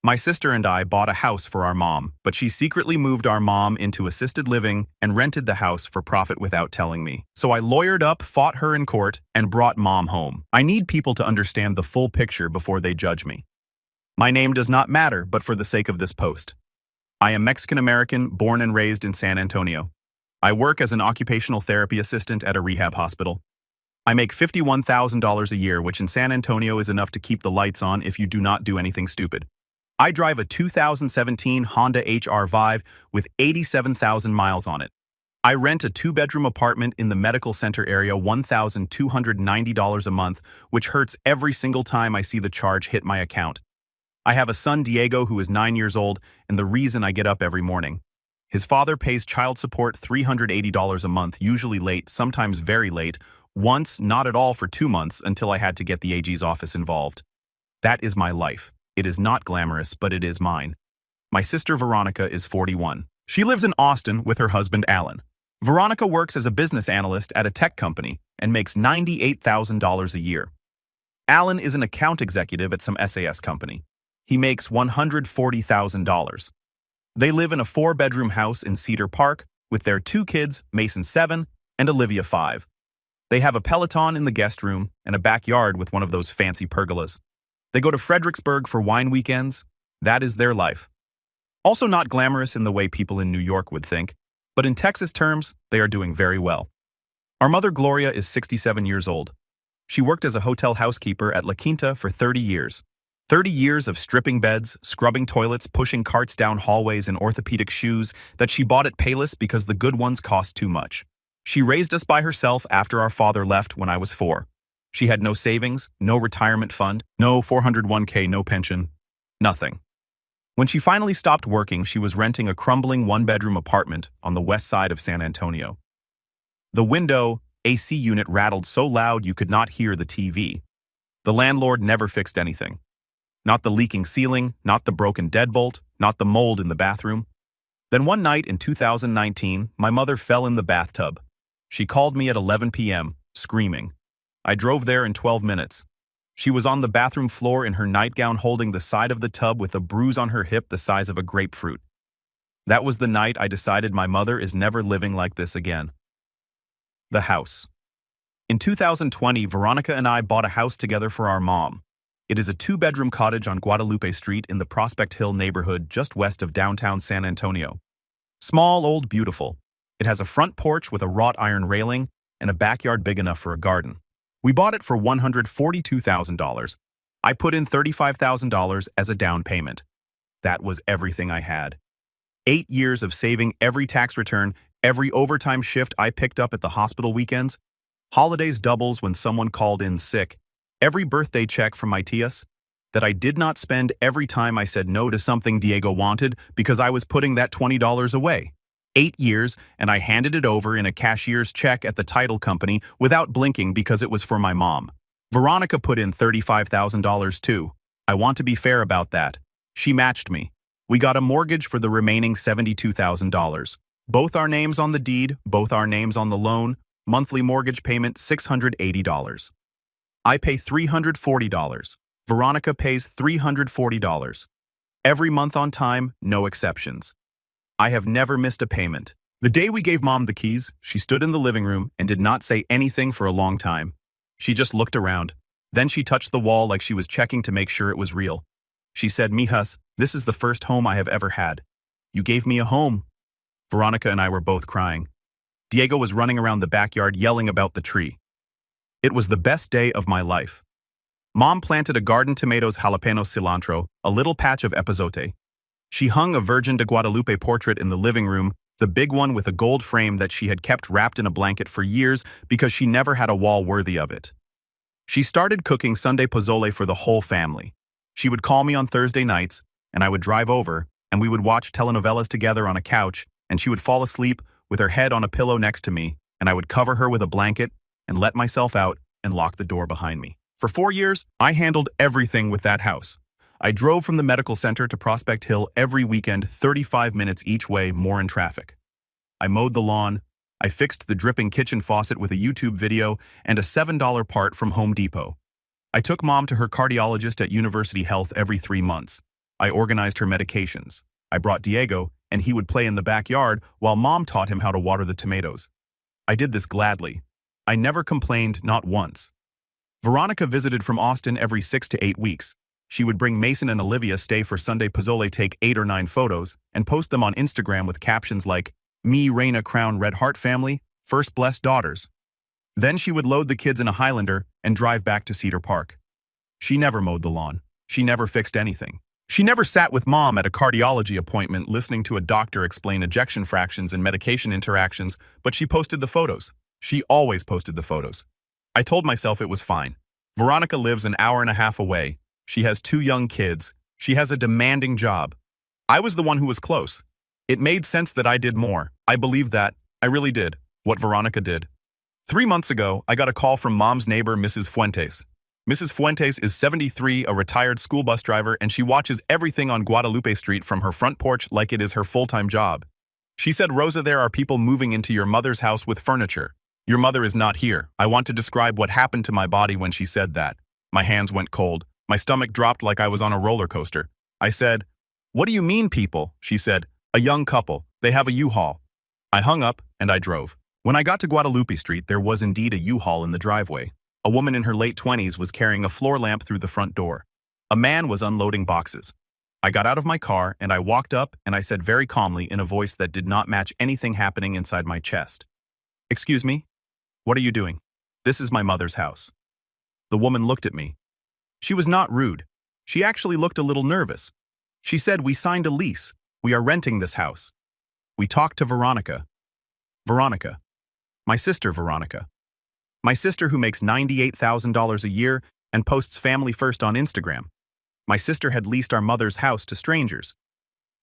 My sister and I bought a house for our mom, but she secretly moved our mom into assisted living and rented the house for profit without telling me. So I lawyered up, fought her in court, and brought mom home. I need people to understand the full picture before they judge me. My name does not matter, but for the sake of this post. I am Mexican-American, born and raised in San Antonio. I work as an occupational therapy assistant at a rehab hospital. I make $51,000 a year, which in San Antonio is enough to keep the lights on if you do not do anything stupid. I drive a 2017 Honda HR Vive with 87,000 miles on it. I rent a two-bedroom apartment in the medical center area, $1,290 a month, which hurts every single time I see the charge hit my account. I have a son, Diego, who is 9 years old, and the reason I get up every morning. His father pays child support $380 a month, usually late, sometimes very late, once not at all for 2 months until I had to get the AG's office involved. That is my life. It is not glamorous, but it is mine. My sister Veronica is 41. She lives in Austin with her husband Alan. Veronica works as a business analyst at a tech company and makes $98,000 a year. Alan is an account executive at some SAS company. He makes $140,000. They live in a 4-bedroom house in Cedar Park with their 2 kids, Mason 7 and Olivia 5. They have a Peloton in the guest room and a backyard with one of those fancy pergolas. They go to Fredericksburg for wine weekends. That is their life. Also not glamorous in the way people in New York would think, but in Texas terms, they are doing very well. Our mother Gloria is 67 years old. She worked as a hotel housekeeper at La Quinta for 30 years. 30 years of stripping beds, scrubbing toilets, pushing carts down hallways in orthopedic shoes that she bought at Payless because the good ones cost too much. She raised us by herself after our father left when I was 4. She had no savings, no retirement fund, no 401k, no pension, nothing. When she finally stopped working, she was renting a crumbling 1-bedroom apartment on the west side of San Antonio. The window AC unit rattled so loud you could not hear the TV. The landlord never fixed anything. Not the leaking ceiling, not the broken deadbolt, not the mold in the bathroom. Then one night in 2019, my mother fell in the bathtub. She called me at 11 p.m., screaming. I drove there in 12 minutes. She was on the bathroom floor in her nightgown holding the side of the tub with a bruise on her hip the size of a grapefruit. That was the night I decided my mother is never living like this again. The house. In 2020, Veronica and I bought a house together for our mom. It is a 2-bedroom cottage on Guadalupe Street in the Prospect Hill neighborhood just west of downtown San Antonio. Small, old, beautiful. It has a front porch with a wrought iron railing and a backyard big enough for a garden. We bought it for $142,000. I put in $35,000 as a down payment. That was everything I had. 8 years of saving every tax return, every overtime shift I picked up at the hospital weekends, holidays doubles when someone called in sick, every birthday check from my tias, that I did not spend every time I said no to something Diego wanted because I was putting that $20 away. 8 years, and I handed it over in a cashier's check at the title company without blinking because it was for my mom. Veronica put in $35,000 too. I want to be fair about that. She matched me. We got a mortgage for the remaining $72,000. Both our names on the deed, both our names on the loan, monthly mortgage payment $680. I pay $340. Veronica pays $340. Every month on time, no exceptions. I have never missed a payment. The day we gave Mom the keys, she stood in the living room and did not say anything for a long time. She just looked around. Then she touched the wall like she was checking to make sure it was real. She said, "Mijas, this is the first home I have ever had. You gave me a home." Veronica and I were both crying. Diego was running around the backyard yelling about the tree. It was the best day of my life. Mom planted a garden, tomatoes, jalapenos, cilantro, a little patch of epazote. She hung a Virgin de Guadalupe portrait in the living room, the big one with a gold frame that she had kept wrapped in a blanket for years because she never had a wall worthy of it. She started cooking Sunday pozole for the whole family. She would call me on Thursday nights, and I would drive over, and we would watch telenovelas together on a couch, and she would fall asleep with her head on a pillow next to me, and I would cover her with a blanket and let myself out and lock the door behind me. For 4 years, I handled everything with that house. I drove from the medical center to Prospect Hill every weekend, 35 minutes each way, more in traffic. I mowed the lawn. I fixed the dripping kitchen faucet with a YouTube video and a $7 part from Home Depot. I took Mom to her cardiologist at University Health every 3 months. I organized her medications. I brought Diego, and he would play in the backyard while Mom taught him how to water the tomatoes. I did this gladly. I never complained, not once. Veronica visited from Austin every 6 to 8 weeks. She would bring Mason and Olivia stay for Sunday Pozole, take 8 or 9 photos, and post them on Instagram with captions like, "Me, Reina Crown Red Heart Family, First Blessed Daughters." Then she would load the kids in a Highlander and drive back to Cedar Park. She never mowed the lawn. She never fixed anything. She never sat with Mom at a cardiology appointment listening to a doctor explain ejection fractions and medication interactions, but she posted the photos. She always posted the photos. I told myself it was fine. Veronica lives an hour and a half away. She has 2 young kids. She has a demanding job. I was the one who was close. It made sense that I did more. I believed that. I really did. What Veronica did. 3 months ago, I got a call from Mom's neighbor, Mrs. Fuentes. Mrs. Fuentes is 73, a retired school bus driver, and she watches everything on Guadalupe Street from her front porch like it is her full-time job. She said, "Rosa, there are people moving into your mother's house with furniture. Your mother is not here." I want to describe what happened to my body when she said that. My hands went cold. My stomach dropped like I was on a roller coaster. I said, "What do you mean, people?" She said, "A young couple. They have a U-Haul." I hung up and I drove. When I got to Guadalupe Street, there was indeed a U-Haul in the driveway. A woman in her late 20s was carrying a floor lamp through the front door. A man was unloading boxes. I got out of my car and I walked up and I said very calmly in a voice that did not match anything happening inside my chest, "Excuse me? What are you doing? This is my mother's house." The woman looked at me. She was not rude. She actually looked a little nervous. She said, "We signed a lease. We are renting this house." We talked to Veronica. Veronica. My sister Veronica. My sister who makes $98,000 a year and posts Family First on Instagram. My sister had leased our mother's house to strangers.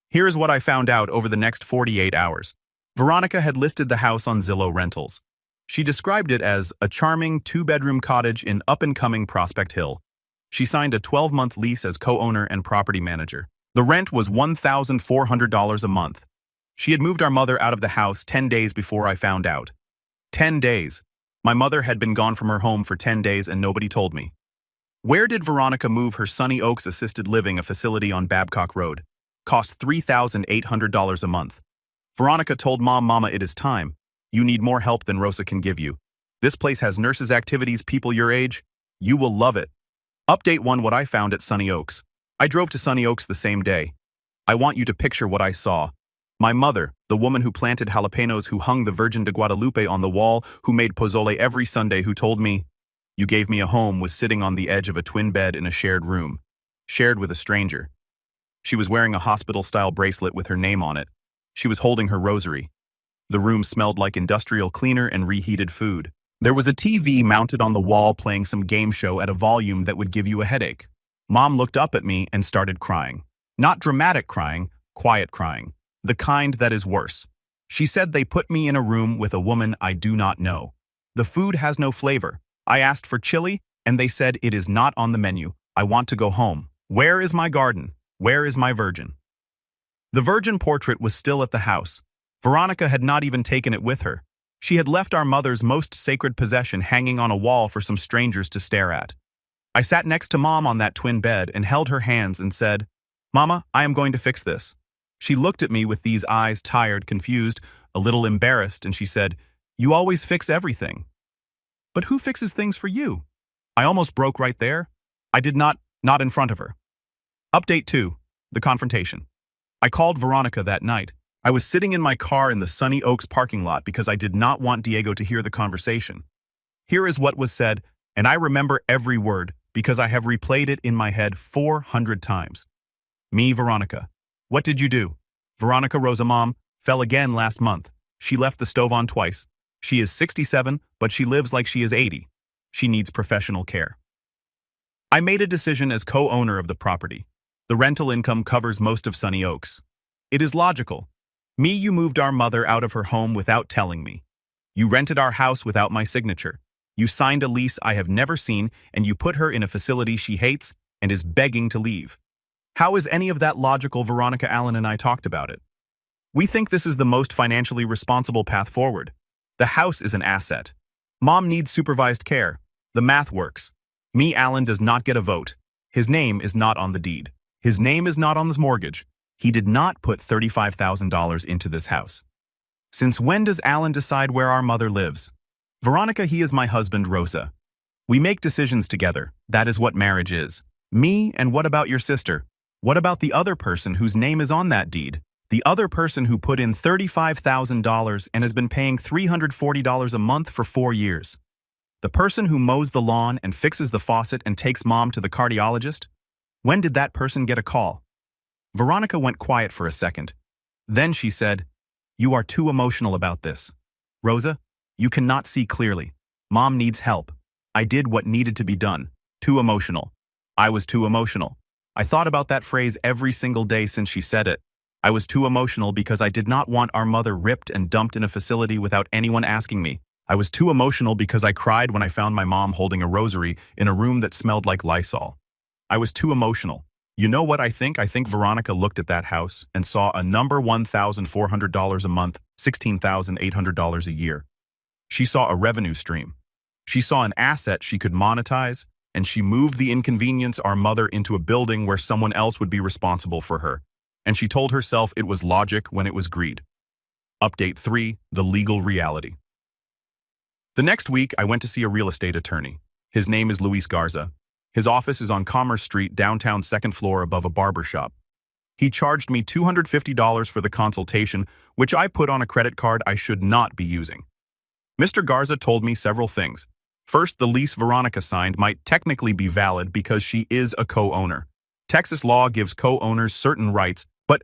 Here is what I found out over the next 48 hours. Veronica had listed the house on Zillow Rentals. She described it as a charming 2-bedroom cottage in up-and-coming Prospect Hill. She signed a 12-month lease as co-owner and property manager. The rent was $1,400 a month. She had moved our mother out of the house 10 days before I found out. 10 days. My mother had been gone from her home for 10 days and nobody told me. Where did Veronica move her Sunny Oaks Assisted Living, a facility on Babcock Road? Cost $3,800 a month. Veronica told Mama, it is time. You need more help than Rosa can give you. This place has nurses' activities, people your age. You will love it. Update 1, what I found at Sunny Oaks. I drove to Sunny Oaks the same day. I want you to picture what I saw. My mother, the woman who planted jalapenos, who hung the Virgin de Guadalupe on the wall, who made pozole every Sunday, who told me, "You gave me a home," was sitting on the edge of a twin bed in a shared room, shared with a stranger. She was wearing a hospital-style bracelet with her name on it. She was holding her rosary. The room smelled like industrial cleaner and reheated food. There was a TV mounted on the wall playing some game show at a volume that would give you a headache. Mom looked up at me and started crying. Not dramatic crying, quiet crying. The kind that is worse. She said, "They put me in a room with a woman I do not know. The food has no flavor. I asked for chili, and they said it is not on the menu. I want to go home. Where is my garden? Where is my virgin?" The virgin portrait was still at the house. Veronica had not even taken it with her. She had left our mother's most sacred possession hanging on a wall for some strangers to stare at. I sat next to Mom on that twin bed and held her hands and said, "Mama, I am going to fix this." She looked at me with these eyes, tired, confused, a little embarrassed, and she said, "You always fix everything." "But who fixes things for you?" I almost broke right there. I did not in front of her. Update 2, the confrontation. I called Veronica that night. I was sitting in my car in the Sunny Oaks parking lot because I did not want Diego to hear the conversation. Here is what was said, and I remember every word because I have replayed it in my head 400 times. Me, Veronica. "What did you do?" Veronica, Rosa, "Mom fell again last month. She left the stove on twice. She is 67, but she lives like she is 80. She needs professional care." I made a decision as co-owner of the property. The rental income covers most of Sunny Oaks. It is logical. Me, you moved our mother out of her home without telling me. You rented our house without my signature. You signed a lease I have never seen, and you put her in a facility she hates and is begging to leave. How is any of that logical? Veronica, Allen, and I talked about it. We think this is the most financially responsible path forward. The house is an asset. Mom needs supervised care. The math works. Me, Allen, does not get a vote. His name is not on the deed. His name is not on this mortgage. He did not put $35,000 into this house. Since when does Alan decide where our mother lives? Veronica, he is my husband, Rosa. We make decisions together. That is what marriage is. Me, and what about your sister? What about the other person whose name is on that deed? The other person who put in $35,000 and has been paying $340 a month for 4 years? The person who mows the lawn and fixes the faucet and takes mom to the cardiologist? When did that person get a call? Veronica went quiet for a second. Then she said, "You are too emotional about this. Rosa, you cannot see clearly. Mom needs help. I did what needed to be done. Too emotional. I was too emotional. I thought about that phrase every single day since she said it. I was too emotional because I did not want our mother ripped and dumped in a facility without anyone asking me. I was too emotional because I cried when I found my mom holding a rosary in a room that smelled like Lysol. I was too emotional. You know what I think? I think Veronica looked at that house and saw a number $1,400 a month, $16,800 a year. She saw a revenue stream. She saw an asset she could monetize, and she moved the inconvenience our mother into a building where someone else would be responsible for her. And she told herself it was logic when it was greed. Update 3, the legal reality. The next week, I went to see a real estate attorney. His name is Luis Garza. His office is on Commerce Street, downtown, second floor above a barber shop. He charged me $250 for the consultation, which I put on a credit card I should not be using. Mr. Garza told me several things. First, the lease Veronica signed might technically be valid because she is a co-owner. Texas law gives co-owners certain rights, but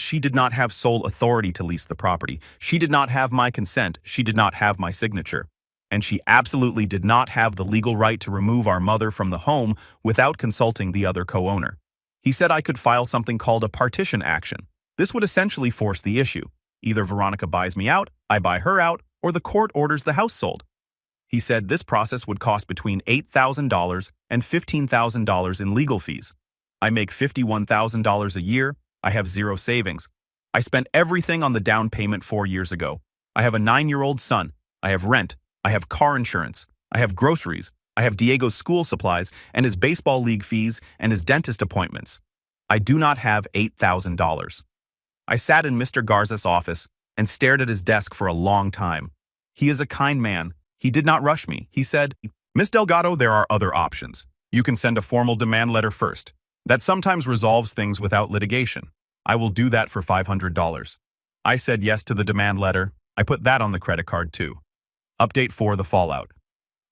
she did not have sole authority to lease the property. She did not have my consent. She did not have my signature. And she absolutely did not have the legal right to remove our mother from the home without consulting the other co-owner. He said I could file something called a partition action. This would essentially force the issue. Either Veronica buys me out, I buy her out, or the court orders the house sold. He said this process would cost between $8,000 and $15,000 in legal fees. I make $51,000 a year. I have zero savings. I spent everything on the down payment 4 years ago. I have a 9-year-old son. I have rent. I have car insurance. I have groceries. I have Diego's school supplies and his baseball league fees and his dentist appointments. I do not have $8,000. I sat in Mr. Garza's office and stared at his desk for a long time. He is a kind man. He did not rush me. He said, "Miss Delgado, there are other options. You can send a formal demand letter first. That sometimes resolves things without litigation. I will do that for $500. I said yes to the demand letter. I put that on the credit card too. Update 4, the fallout.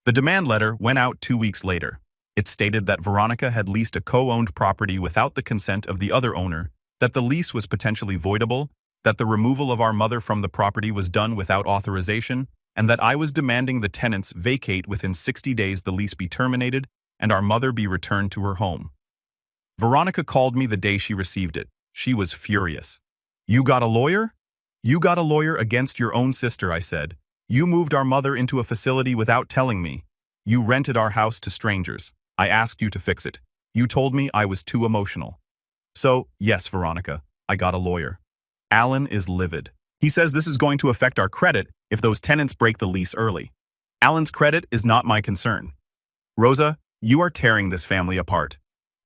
The demand letter went out 2 weeks later. It stated that Veronica had leased a co-owned property without the consent of the other owner, that the lease was potentially voidable, that the removal of our mother from the property was done without authorization, and that I was demanding the tenants vacate within 60 days, the lease be terminated, and our mother be returned to her home. Veronica called me the day she received it. She was furious. "You got a lawyer? You got a lawyer against your own sister," I said. "You moved our mother into a facility without telling me. You rented our house to strangers. I asked you to fix it. You told me I was too emotional." So, yes, Veronica, I got a lawyer. Alan is livid. He says this is going to affect our credit if those tenants break the lease early. Alan's credit is not my concern. Rosa, you are tearing this family apart.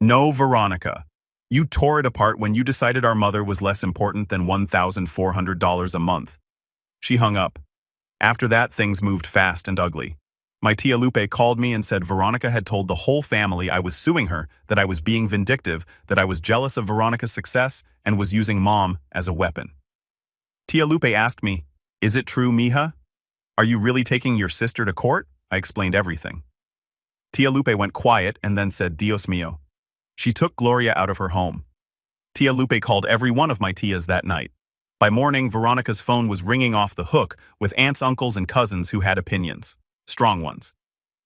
No, Veronica. You tore it apart when you decided our mother was less important than $1,400 a month. She hung up. After that, things moved fast and ugly. My tia Lupe called me and said Veronica had told the whole family I was suing her, that I was being vindictive, that I was jealous of Veronica's success, and was using Mom as a weapon. Tia Lupe asked me, "Is it true, mija? Are you really taking your sister to court?" I explained everything. Tia Lupe went quiet and then said, "Dios mío." She took Gloria out of her home. Tia Lupe called every one of my tias that night. By morning, Veronica's phone was ringing off the hook with aunts, uncles, and cousins who had opinions. Strong ones.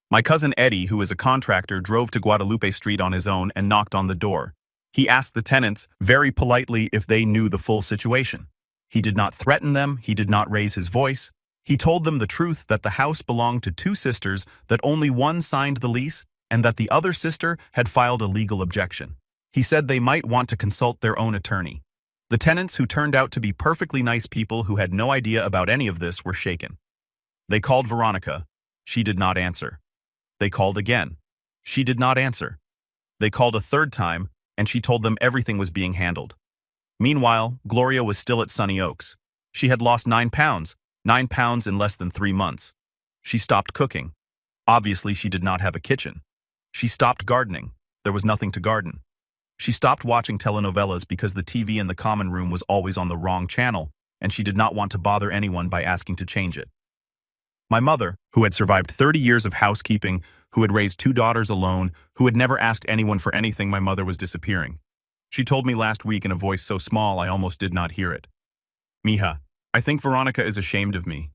My cousin Eddie, who is a contractor, drove to Guadalupe Street on his own and knocked on the door. He asked the tenants, very politely, if they knew the full situation. He did not threaten them, he did not raise his voice. He told them the truth, that the house belonged to 2 sisters, that only one signed the lease, and that the other sister had filed a legal objection. He said they might want to consult their own attorney. The tenants, who turned out to be perfectly nice people who had no idea about any of this, were shaken. They called Veronica. She did not answer. They called again. She did not answer. They called a third time. and she told them everything was being handled. Meanwhile, Gloria was still at Sunny Oaks. She had lost 9 pounds, 9 pounds in less than 3 months. She stopped cooking. Obviously, she did not have a kitchen. She stopped gardening. There was nothing to garden. She stopped watching telenovelas because the TV in the common room was always on the wrong channel, and she did not want to bother anyone by asking to change it. My mother, who had survived 30 years of housekeeping, who had raised 2 daughters alone, who had never asked anyone for anything, my mother was disappearing. She told me last week in a voice so small I almost did not hear it. Mija, I think Veronica is ashamed of me.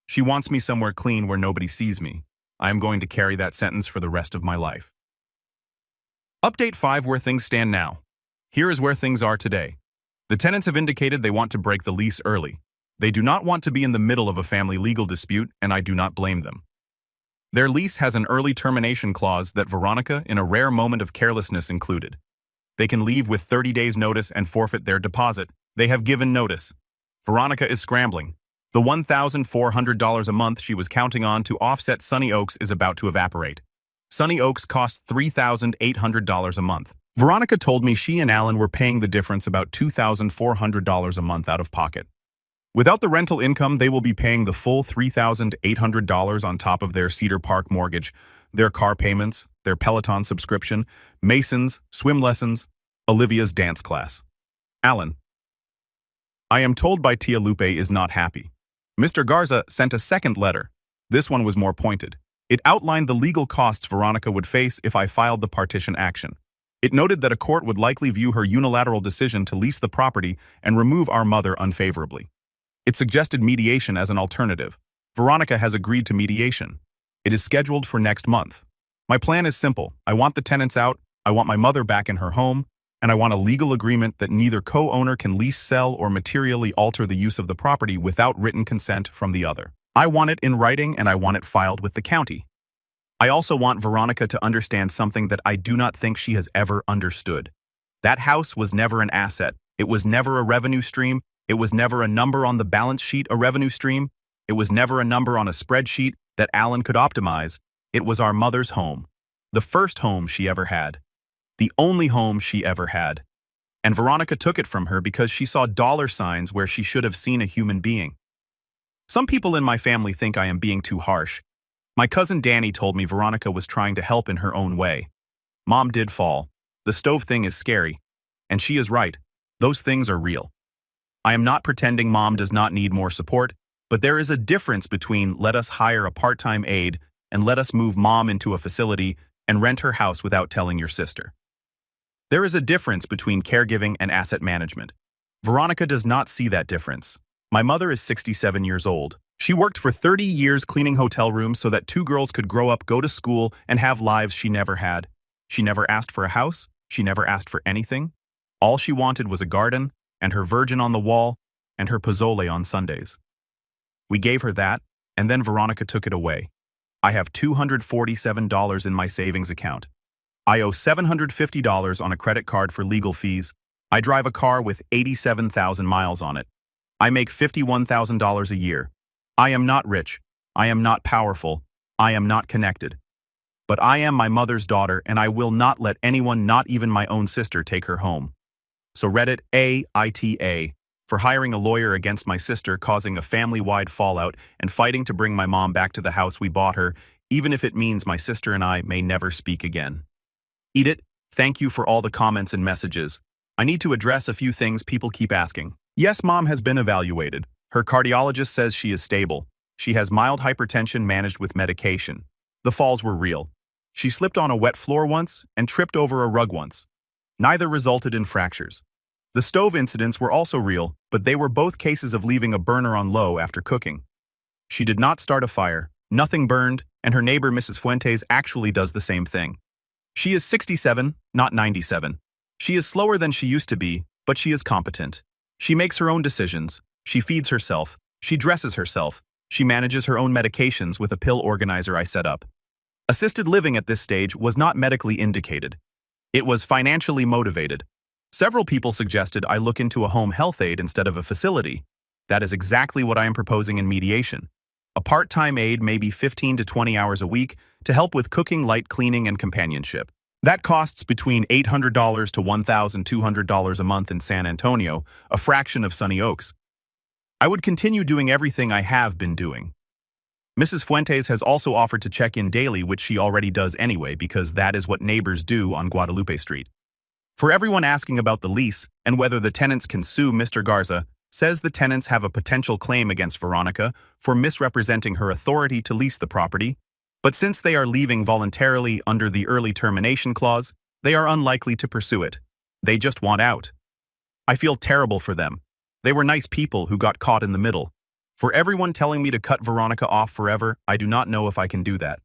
She wants me somewhere clean where nobody sees me. I am going to carry that sentence for the rest of my life. Update 5 where things stand now. Here is where things are today. The tenants have indicated they want to break the lease early. They do not want to be in the middle of a family legal dispute, and I do not blame them. Their lease has an early termination clause that Veronica, in a rare moment of carelessness, included. They can leave with 30 days' notice and forfeit their deposit. They have given notice. Veronica is scrambling. The $1,400 a month she was counting on to offset Sunny Oaks is about to evaporate. Sunny Oaks costs $3,800 a month. Veronica told me she and Alan were paying the difference, about $2,400 a month out of pocket. Without the rental income, they will be paying the full $3,800 on top of their Cedar Park mortgage, their car payments, their Peloton subscription, Mason's, swim lessons, Olivia's dance class. Alan. I am told by Tia Lupe is not happy. Mr. Garza sent a second letter. This one was more pointed. It outlined the legal costs Veronica would face if I filed the partition action. It noted that a court would likely view her unilateral decision to lease the property and remove our mother unfavorably. It suggested mediation as an alternative. Veronica has agreed to mediation. It is scheduled for next month. My plan is simple. I want the tenants out, I want my mother back in her home, and I want a legal agreement that neither co-owner can lease, sell, or materially alter the use of the property without written consent from the other. I want it in writing, and I want it filed with the county. I also want Veronica to understand something that I do not think she has ever understood. That house was never an asset. It was never a revenue stream. It was never a number on the balance sheet, a revenue stream. It was never a number on a spreadsheet that Alan could optimize. It was our mother's home. The first home she ever had. The only home she ever had. And Veronica took it from her because she saw dollar signs where she should have seen a human being. Some people in my family think I am being too harsh. My cousin Danny told me Veronica was trying to help in her own way. Mom did fall. The stove thing is scary. And she is right. Those things are real. I am not pretending Mom does not need more support, but there is a difference between let us hire a part-time aide and let us move Mom into a facility and rent her house without telling your sister. There is a difference between caregiving and asset management. Veronica does not see that difference. My mother is 67 years old. She worked for 30 years cleaning hotel rooms so that 2 girls could grow up, go to school, and have lives she never had. She never asked for a house. She never asked for anything. All she wanted was a garden, and her Virgin on the wall, and her pozole on Sundays. We gave her that, and then Veronica took it away. I have $247 in my savings account. I owe $750 on a credit card for legal fees. I drive a car with 87,000 miles on it. I make $51,000 a year. I am not rich. I am not powerful. I am not connected. But I am my mother's daughter, and I will not let anyone, not even my own sister, take her home. So Reddit aita for hiring a lawyer against my sister, causing a family-wide fallout, and fighting to bring my mom back to the house we bought her, even if it means my sister and I may never speak again. Eat it. Thank you for all the comments and messages. I need to address a few things people keep asking. Yes, Mom has been evaluated. Her cardiologist says she is stable. She has mild hypertension managed with medication. The falls were real. She slipped on a wet floor once and tripped over a rug once. Neither resulted in fractures. The stove incidents were also real, but they were both cases of leaving a burner on low after cooking. She did not start a fire, nothing burned, and her neighbor Mrs. Fuentes actually does the same thing. She is 67, not 97. She is slower than she used to be, but she is competent. She makes her own decisions. She feeds herself. She dresses herself. She manages her own medications with a pill organizer I set up. Assisted living at this stage was not medically indicated. It was financially motivated. Several people suggested I look into a home health aide instead of a facility. That is exactly what I am proposing in mediation. A part-time aide, maybe 15 to 20 hours a week, to help with cooking, light cleaning, and companionship. That costs between $800 to $1,200 a month in San Antonio, a fraction of Sunny Oaks. I would continue doing everything I have been doing. Mrs. Fuentes has also offered to check in daily, which she already does anyway, because that is what neighbors do on Guadalupe Street. For everyone asking about the lease and whether the tenants can sue, Mr. Garza says the tenants have a potential claim against Veronica for misrepresenting her authority to lease the property, but since they are leaving voluntarily under the early termination clause, they are unlikely to pursue it. They just want out. I feel terrible for them. They were nice people who got caught in the middle. For everyone telling me to cut Veronica off forever, I do not know if I can do that.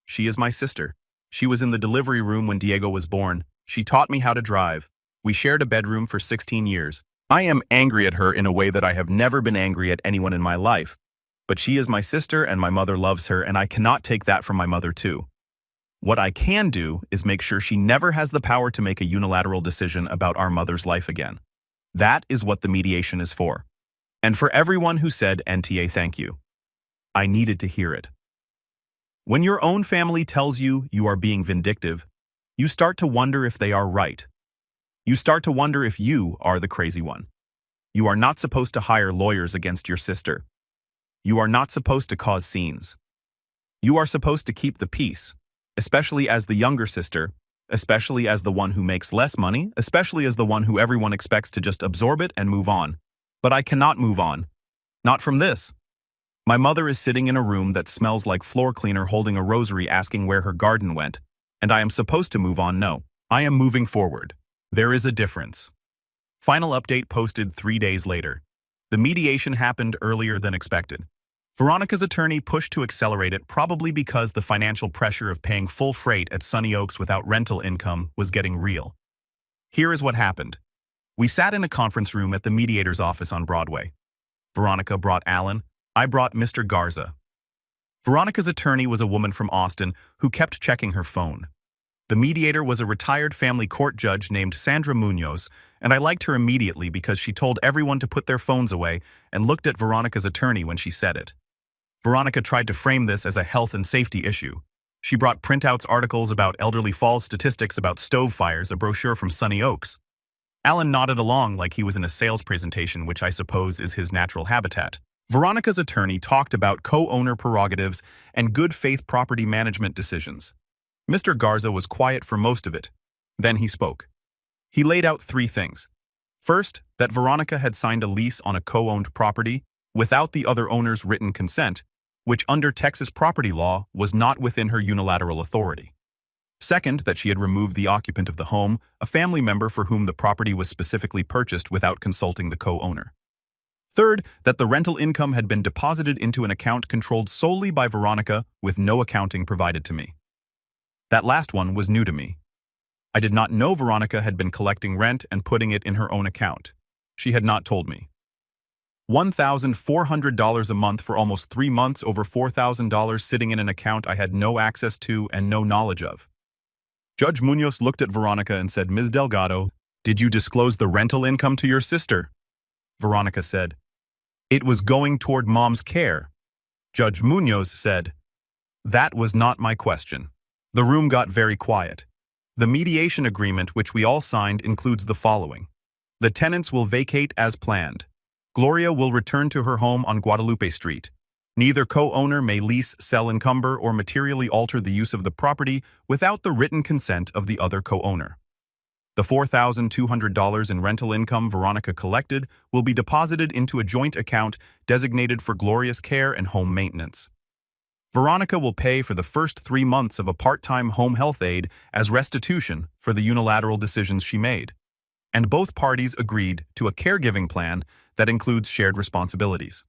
She is my sister. She was in the delivery room when Diego was born. She taught me how to drive. We shared a bedroom for 16 years. I am angry at her in a way that I have never been angry at anyone in my life. But she is my sister and my mother loves her, and I cannot take that from my mother too. What I can do is make sure she never has the power to make a unilateral decision about our mother's life again. That is what the mediation is for. And for everyone who said NTA thank you. I needed to hear it. When your own family tells you you are being vindictive, you start to wonder if they are right. You start to wonder if you are the crazy one. You are not supposed to hire lawyers against your sister. You are not supposed to cause scenes. You are supposed to keep the peace, especially as the younger sister, especially as the one who makes less money, especially as the one who everyone expects to just absorb it and move on. But I cannot move on. Not from this. My mother is sitting in a room that smells like floor cleaner holding a rosary asking where her garden went, and I am supposed to move on. No, I am moving forward. There is a difference. Final update posted 3 days later. The mediation happened earlier than expected. Veronica's attorney pushed to accelerate it, probably because the financial pressure of paying full freight at Sunny Oaks without rental income was getting real. Here is what happened. We sat in a conference room at the mediator's office on Broadway. Veronica brought Alan. I brought Mr. Garza. Veronica's attorney was a woman from Austin who kept checking her phone. The mediator was a retired family court judge named Sandra Munoz, and I liked her immediately because she told everyone to put their phones away and looked at Veronica's attorney when she said it. Veronica tried to frame this as a health and safety issue. She brought printouts, articles about elderly falls, statistics about stove fires, a brochure from Sunny Oaks. Alan nodded along like he was in a sales presentation, which I suppose is his natural habitat. Veronica's attorney talked about co-owner prerogatives and good faith property management decisions. Mr. Garza was quiet for most of it. Then he spoke. He laid out 3 things. First, that Veronica had signed a lease on a co-owned property without the other owner's written consent, which under Texas property law was not within her unilateral authority. Second, that she had removed the occupant of the home, a family member for whom the property was specifically purchased without consulting the co-owner. Third, that the rental income had been deposited into an account controlled solely by Veronica with no accounting provided to me. That last one was new to me. I did not know Veronica had been collecting rent and putting it in her own account. She had not told me. $1,400 a month for almost 3 months, over $4,000 sitting in an account I had no access to and no knowledge of. Judge Munoz looked at Veronica and said, "Ms. Delgado, did you disclose the rental income to your sister?" Veronica said, "It was going toward mom's care." Judge Munoz said, "That was not my question." The room got very quiet. The mediation agreement, which we all signed, includes the following. The tenants will vacate as planned. Gloria will return to her home on Guadalupe Street. Neither co-owner may lease, sell, encumber, or materially alter the use of the property without the written consent of the other co-owner. The $4,200 in rental income Veronica collected will be deposited into a joint account designated for Gloria's care and home maintenance. Veronica will pay for the first 3 months of a part-time home health aide as restitution for the unilateral decisions she made. And both parties agreed to a caregiving plan that includes shared responsibilities.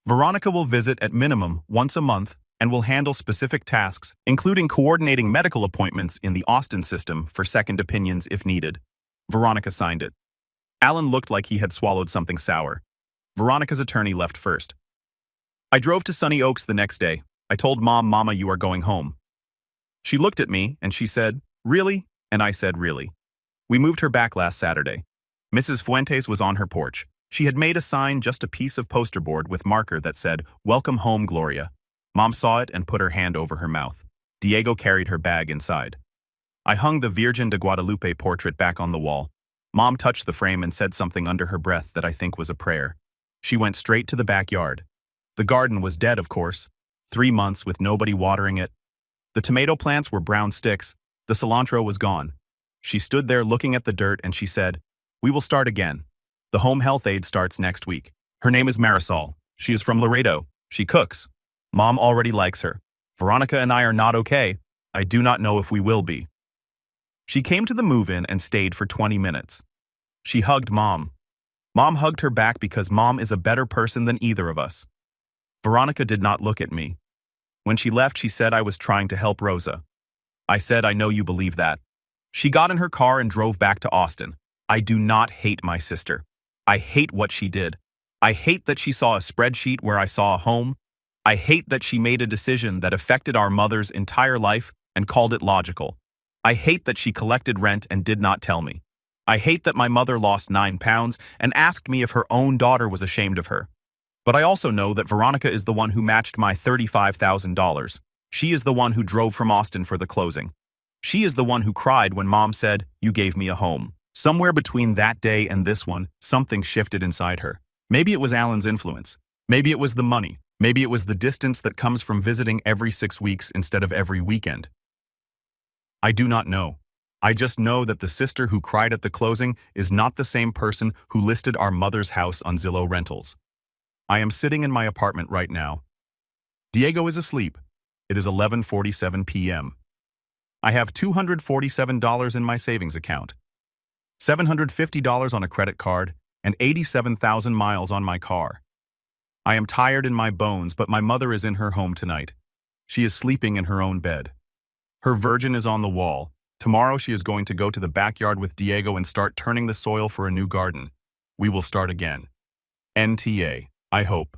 Veronica will visit at minimum once a month and will handle specific tasks, including coordinating medical appointments in the Austin system for second opinions if needed. Veronica signed it. Alan looked like he had swallowed something sour. Veronica's attorney left first. I drove to Sunny Oaks the next day. I told Mom, "Mama, you are going home." She looked at me and she said, "Really?" And I said, "Really." We moved her back last Saturday. Mrs. Fuentes was on her porch. She had made a sign, just a piece of poster board with marker that said, "Welcome home, Gloria." Mom saw it and put her hand over her mouth. Diego carried her bag inside. I hung the Virgin de Guadalupe portrait back on the wall. Mom touched the frame and said something under her breath that I think was a prayer. She went straight to the backyard. The garden was dead, of course. 3 months with nobody watering it. The tomato plants were brown sticks. The cilantro was gone. She stood there looking at the dirt and she said, "We will start again. The home health aide starts next week. Her name is Marisol. She is from Laredo. She cooks. Mom already likes her. Veronica and I are not okay. I do not know if we will be." She came to the move-in and stayed for 20 minutes. She hugged Mom. Mom hugged her back because Mom is a better person than either of us. Veronica did not look at me. When she left, she said I was trying to help Rosa. I said, "I know you believe that." She got in her car and drove back to Austin. I do not hate my sister. I hate what she did. I hate that she saw a spreadsheet where I saw a home. I hate that she made a decision that affected our mother's entire life and called it logical. I hate that she collected rent and did not tell me. I hate that my mother lost 9 pounds and asked me if her own daughter was ashamed of her. But I also know that Veronica is the one who matched my $35,000. She is the one who drove from Austin for the closing. She is the one who cried when Mom said, "You gave me a home." Somewhere between that day and this one, something shifted inside her. Maybe it was Alan's influence. Maybe it was the money. Maybe it was the distance that comes from visiting every 6 weeks instead of every weekend. I do not know. I just know that the sister who cried at the closing is not the same person who listed our mother's house on Zillow Rentals. I am sitting in my apartment right now. Diego is asleep. It is 11:47 p.m. I have $247 in my savings account, $750 on a credit card, and 87,000 miles on my car. I am tired in my bones, but my mother is in her home tonight. She is sleeping in her own bed. Her virgin is on the wall. Tomorrow she is going to go to the backyard with Diego and start turning the soil for a new garden. We will start again. NTA, I hope.